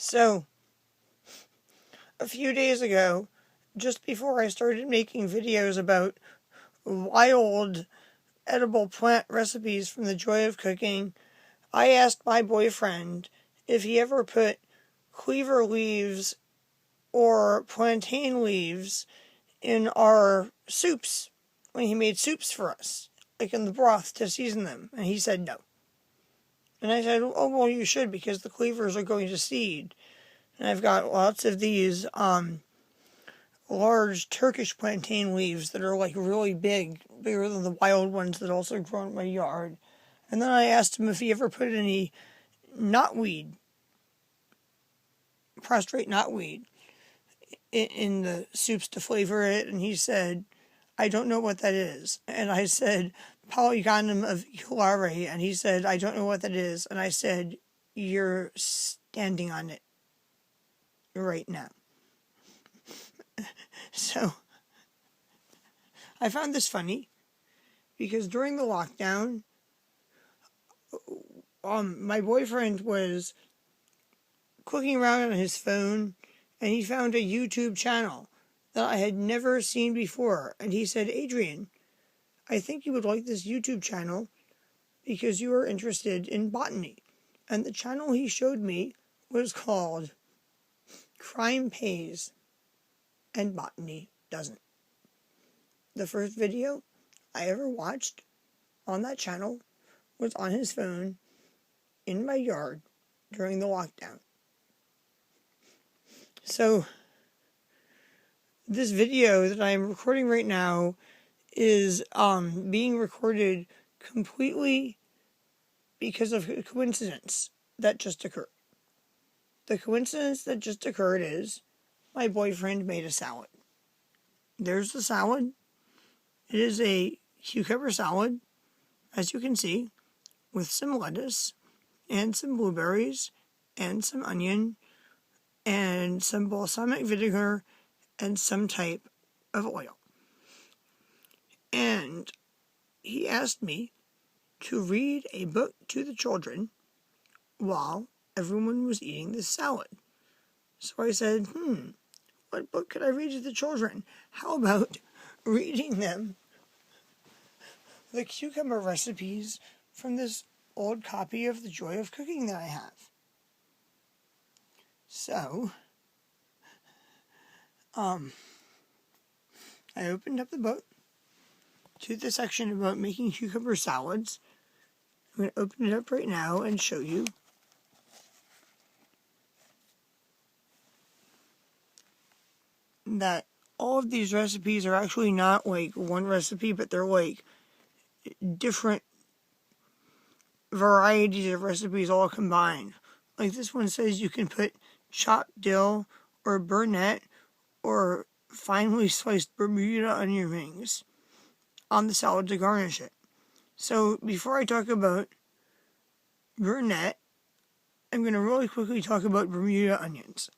So, a few days ago, just before I started making videos about wild edible plant recipes from the joy of cooking, I asked my boyfriend if he ever put cleaver leaves or plantain leaves in our soups when he made soups for us, like in the broth to season them, and he said no. And I said, oh, well, you should, because the cleavers are going to seed. And I've got lots of these large Turkish plantain leaves that are like really big, bigger than the wild ones that also grow in my yard. And then I asked him if he ever put any knotweed, prostrate knotweed, in the soups to flavor it, and he said, I don't know what that is. And I said, Polygonum aviculare, and he said, I don't know what that is. And I said, you're standing on it right now. So, I found this funny, because during the lockdown, my boyfriend was clicking around on his phone, and he found a YouTube channel that I had never seen before. And he said, Adrienne, I think you would like this YouTube channel because you are interested in botany. And the channel he showed me was called Crime Pays and Botany Doesn't. The first video I ever watched on that channel was on his phone in my yard during the lockdown. So, this video that I'm recording right now is being recorded completely because of a coincidence that just occurred. The coincidence that just occurred is my boyfriend made a salad. There's the salad. It is a cucumber salad, as you can see, with some lettuce and some blueberries and some onion and some balsamic vinegar and some type of oil. And he asked me to read a book to the children while everyone was eating this salad. So I said, what book could I read to the children? How about reading them the cucumber recipes from this old copy of The Joy of Cooking that I have? So, I opened up the book to the section about making cucumber salads. I'm going to open it up right now and show you. That all of these recipes are actually not like one recipe, but they're like different varieties of recipes all combined. Like this one says you can put chopped dill or burnet or finely sliced Bermuda onion rings on the salad to garnish it. So before I talk about burnet, I'm going to really quickly talk about Bermuda onions.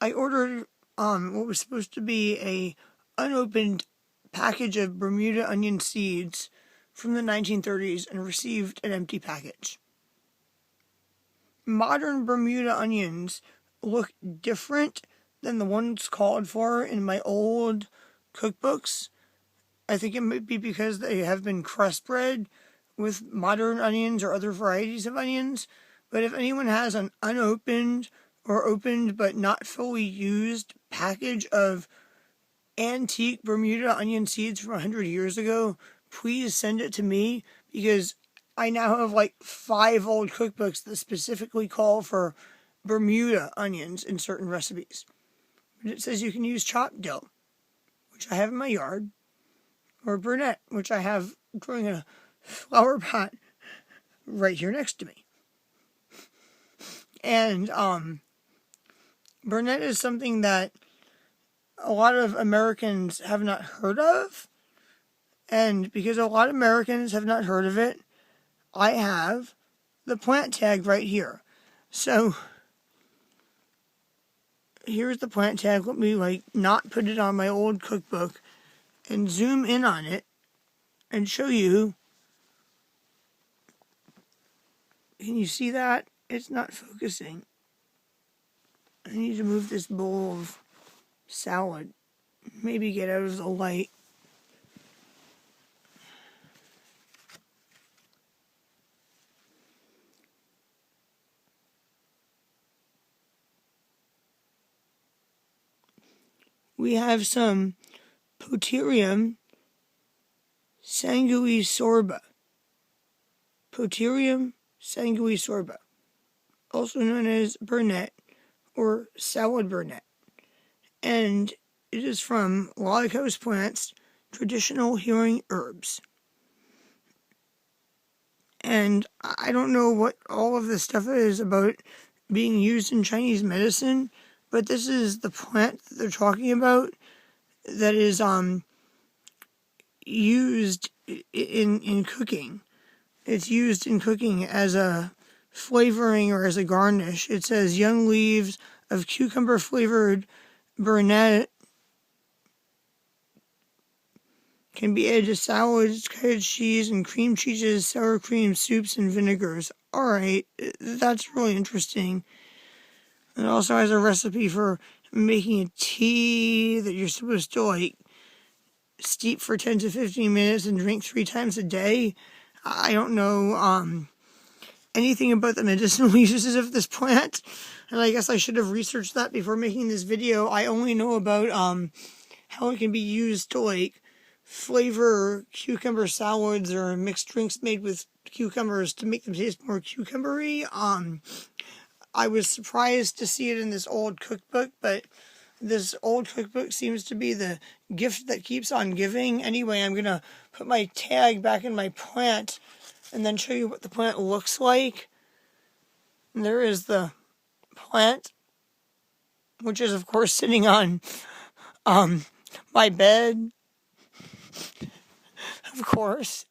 I ordered what was supposed to be a unopened package of Bermuda onion seeds from the 1930s and received an empty package. Modern Bermuda onions look different than the ones called for in my old cookbooks. I think it might be because they have been crossbred with modern onions or other varieties of onions. But if anyone has an unopened or opened but not fully used package of antique Bermuda onion seeds from 100 years ago, please send it to me, because I now have like 5 old cookbooks that specifically call for Bermuda onions in certain recipes. But it says you can use chopped dill, which I have in my yard, or burnet, which I have growing in a flower pot right here next to me. And burnet is something that a lot of Americans have not heard of. And because a lot of Americans have not heard of it, I have the plant tag right here. So, here's the plant tag. Let me not put it on my old cookbook and zoom in on it and show you. Can you see that? It's not focusing. I need to move this bowl of salad. Maybe get out of the light. We have some Poterium Sanguisorba. Poterium Sanguisorba, also known as Burnet or salad Burnet. And it is from log house plants, traditional healing herbs. And I don't know what all of this stuff is about being used in Chinese medicine, but this is the plant that they're talking about that is used in cooking. It's used in cooking as a flavoring or as a garnish. It says young leaves of cucumber flavored Burnet can be added to salads, cottage cheese, and cream cheeses, sour cream, soups, and vinegars. Alright, that's really interesting. It also has a recipe for making a tea that you're supposed to steep for 10 to 15 minutes and drink 3 times a day. I don't know anything about the medicinal uses of this plant, and I guess I should have researched that before making this video. I only know about how it can be used to flavor cucumber salads or mixed drinks made with cucumbers to make them taste more cucumbery. I was surprised to see it in this old cookbook, but this old cookbook seems to be the gift that keeps on giving. Anyway, I'm going to put my tag back in my plant and then show you what the plant looks like. And there is the plant, which is, of course, sitting on my bed. Of course.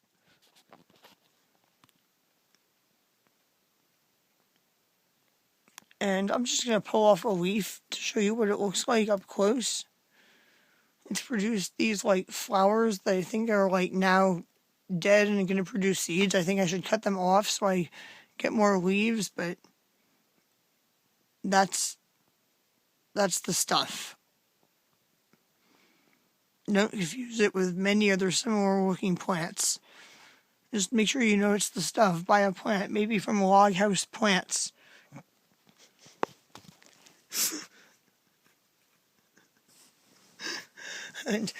And I'm just going to pull off a leaf to show you what it looks like up close. It's produced these flowers that I think are now dead and going to produce seeds. I think I should cut them off so I get more leaves, but that's the stuff. Don't confuse it with many other similar looking plants. Just make sure you know it's the stuff. Buy a plant, maybe from Log House Plants. And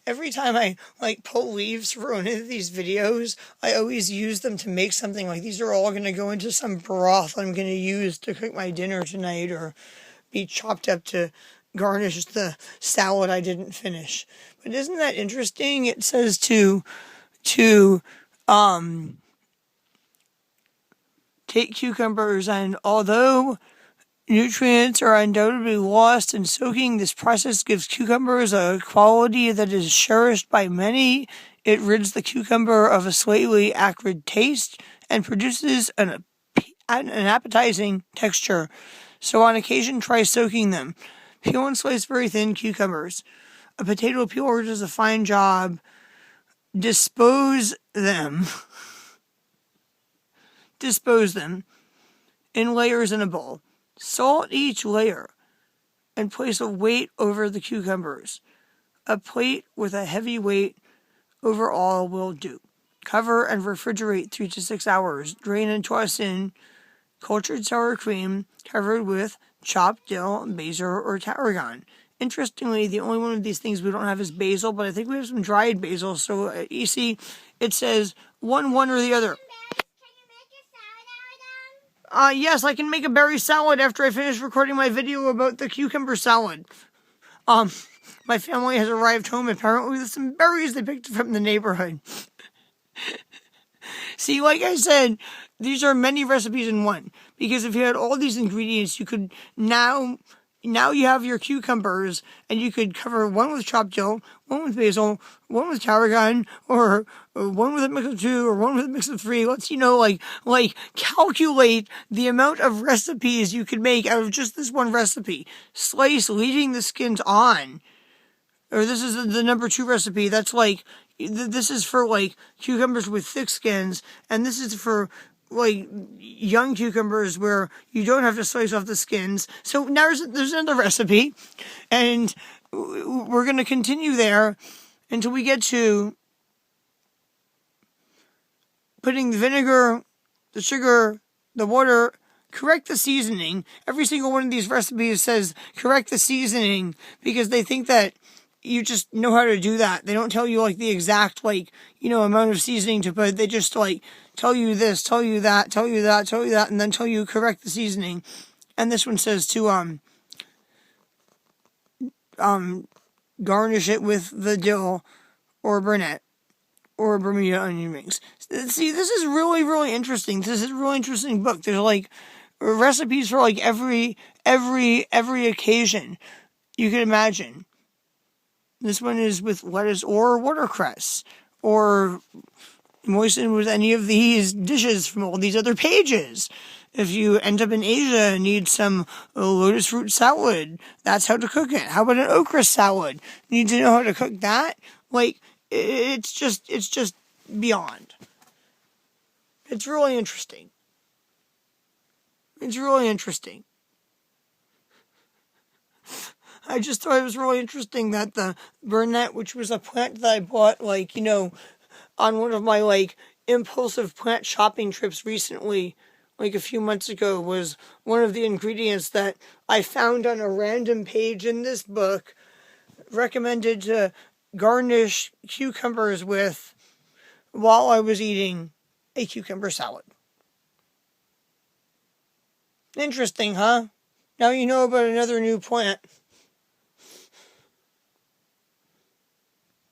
every time I pull leaves for one of these videos, I always use them to make something. These are all going to go into some broth I'm going to use to cook my dinner tonight, or be chopped up to garnish the salad I didn't finish. But isn't that interesting? It says to take cucumbers, and although nutrients are undoubtedly lost in soaking, this process gives cucumbers a quality that is cherished by many. It rids the cucumber of a slightly acrid taste and produces an appetizing texture. So on occasion, try soaking them. Peel and slice very thin cucumbers. A potato peeler does a fine job. Dispose them in layers in a bowl. Salt each layer and place a weight over the cucumbers. A plate with a heavy weight over all will do. Cover and refrigerate 3 to 6 hours. Drain and toss in cultured sour cream covered with chopped dill, basil, or tarragon. Interestingly, the only one of these things we don't have is basil, but I think we have some dried basil. So you see, it says one or the other. Yes, I can make a berry salad after I finish recording my video about the cucumber salad. My family has arrived home apparently with some berries they picked from the neighborhood. See, like I said, these are many recipes in one. Because if you had all these ingredients, you could now you have your cucumbers, and you could cover one with chopped dill, one with basil, one with tarragon, or one with a mix of 2, or one with a mix of 3. Let's, calculate the amount of recipes you could make out of just this one recipe. Slice, leaving the skins on. Or this is the number 2 recipe. That's this is for cucumbers with thick skins, and this is for like young cucumbers where you don't have to slice off the skins. So now there's another recipe, and we're going to continue there until we get to putting the vinegar, the sugar, the water, correct the seasoning. Every single one of these recipes says correct the seasoning because they think that you just know how to do that. They don't tell you like the exact amount of seasoning to put. They just like tell you this, tell you that, tell you that, tell you that, and then tell you correct the seasoning. And this one says to garnish it with the dill or Burnet or Bermuda onion rings. See, this is really, really interesting. This is a really interesting book. There's like recipes for like every occasion you could imagine. This one is with lettuce or watercress, or moisten with any of these dishes from all these other pages. If you end up in Asia and need some lotus fruit salad, that's how to cook it. How about an okra salad? Need to know how to cook that? Like, it's just beyond. It's really interesting. It's really interesting. I just thought it was really interesting that the Burnet, which was a plant that I bought, on one of my, impulsive plant shopping trips recently, a few months ago, was one of the ingredients that I found on a random page in this book, recommended to garnish cucumbers with while I was eating a cucumber salad. Interesting, huh? Now you know about another new plant.